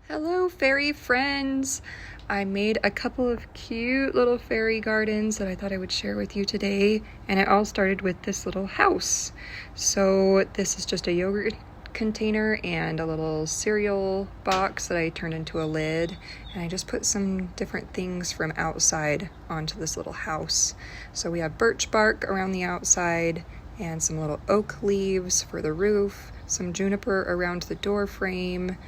Hello, fairy friends! I made a couple of cute little fairy gardens that I thought I would share with you today, and it all started with this little house. So this is just a yogurt container and a little cereal box that I turned into a lid, and I just put some different things from outside onto this little house. So we have birch bark around the outside and some little oak leaves for the roof, some juniper around the door frame,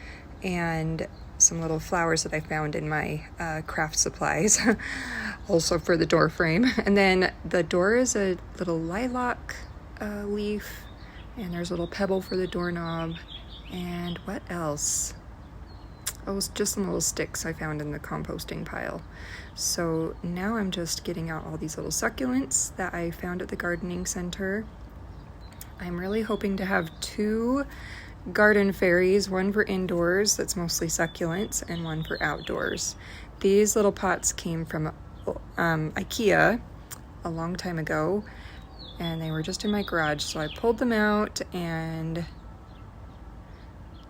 and some little flowers that I found in my craft supplies, also for the door frame. And then the door is a little lilac leaf, and there's a little pebble for the doorknob. And what else? Oh, it's just some little sticks I found in the composting pile. So now I'm just getting out all these little succulents that I found at the gardening center. I'm really hoping to have two garden fairies, one for indoors that's mostly succulents and one for outdoors. These little pots came from IKEA a long time ago, and they were just in my garage, so I pulled them out and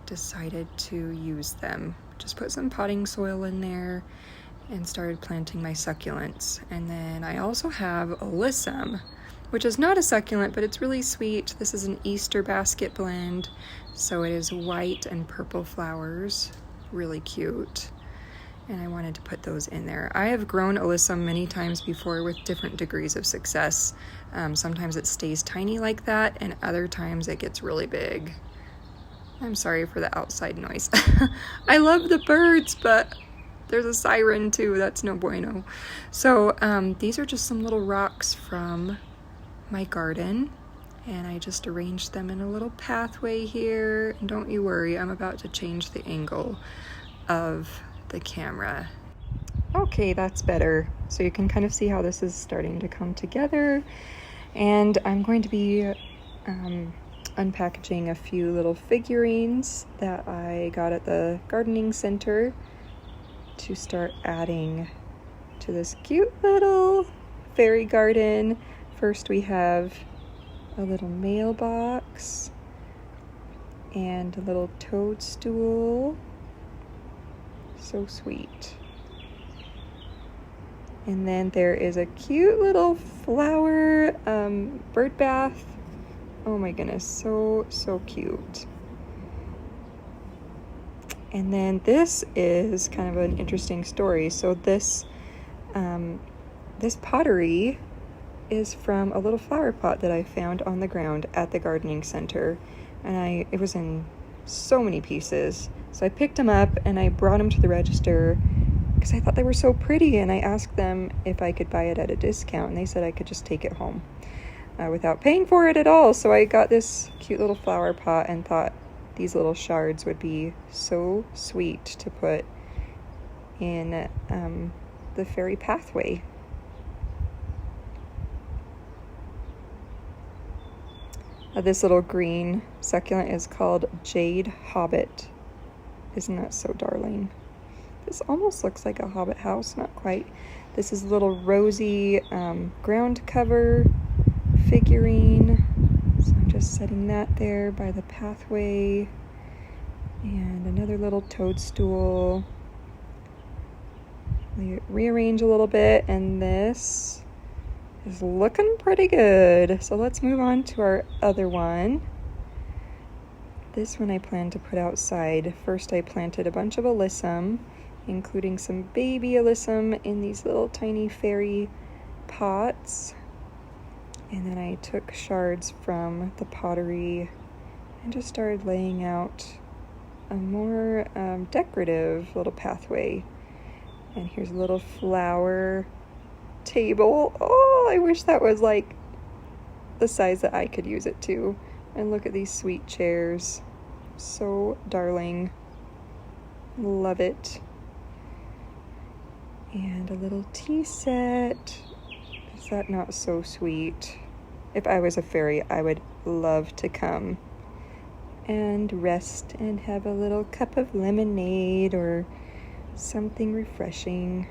decided to use them. Just put some potting soil in there and started planting my succulents. And then I also have alyssum, which is not a succulent, but it's really sweet. This is an Easter basket blend, so it is white and purple flowers, really cute. And I wanted to put those in there. I have grown alyssum many times before with different degrees of success. Sometimes it stays tiny like that, and other times it gets really big. I'm sorry for the outside noise. I love the birds, but there's a siren too. That's no bueno. So these are just some little rocks from my garden, and I just arranged them in a little pathway here. And don't you worry, I'm about to change the angle of the camera. Okay, that's better. So you can kind of see how this is starting to come together. And I'm going to be unpackaging a few little figurines that I got at the gardening center to start adding to this cute little fairy garden. First we have a little mailbox and a little toadstool. So sweet. And then there is a cute little flower bird bath. Oh my goodness, so cute. And then this is kind of an interesting story. So this pottery is from a little flower pot that I found on the ground at the gardening center, and it was in so many pieces. So I picked them up and I brought them to the register because I thought they were so pretty, and I asked them if I could buy it at a discount, and they said I could just take it home without paying for it at all. So I got this cute little flower pot and thought these little shards would be so sweet to put in the fairy pathway. This little green succulent is called Jade Hobbit. Isn't that so darling? This almost looks like a hobbit house, not quite. This is a little rosy ground cover figurine. So I'm just setting that there by the pathway. And another little toadstool. Rearrange a little bit, and this is looking pretty good. So let's move on to our other one. This one I plan to put outside. First I planted a bunch of alyssum, including some baby alyssum in these little tiny fairy pots. And then I took shards from the pottery and just started laying out a more decorative little pathway. And here's a little flower table. Oh, I wish that was like the size that I could use it to. And look at these sweet chairs. So darling. Love it. And a little tea set. Is that not so sweet? If I was a fairy, I would love to come and rest and have a little cup of lemonade or something refreshing.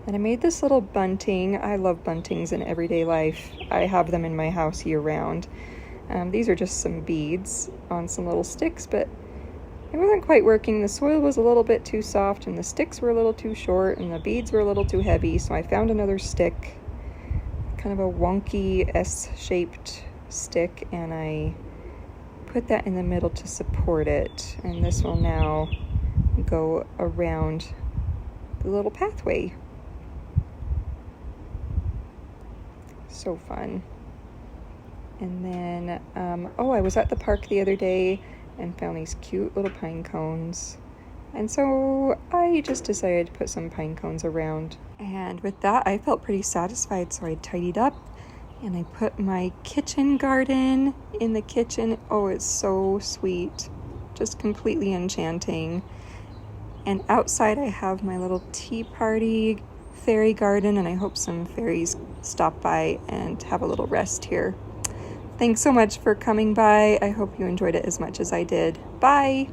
And I made this little bunting. I love buntings in everyday life. I have them in my house year round. These are just some beads on some little sticks, but it wasn't quite working. The soil was a little bit too soft and the sticks were a little too short and the beads were a little too heavy, so I found another stick, kind of a wonky S-shaped stick, and I put that in the middle to support it, and this will now go around the little pathway. So fun. And then, I was at the park the other day and found these cute little pine cones. And so I just decided to put some pine cones around. And with that, I felt pretty satisfied, so I tidied up and I put my kitchen garden in the kitchen. Oh, it's so sweet. Just completely enchanting. And outside I have my little tea party fairy garden, and I hope some fairies stop by and have a little rest here. Thanks so much for coming by. I hope you enjoyed it as much as I did. Bye!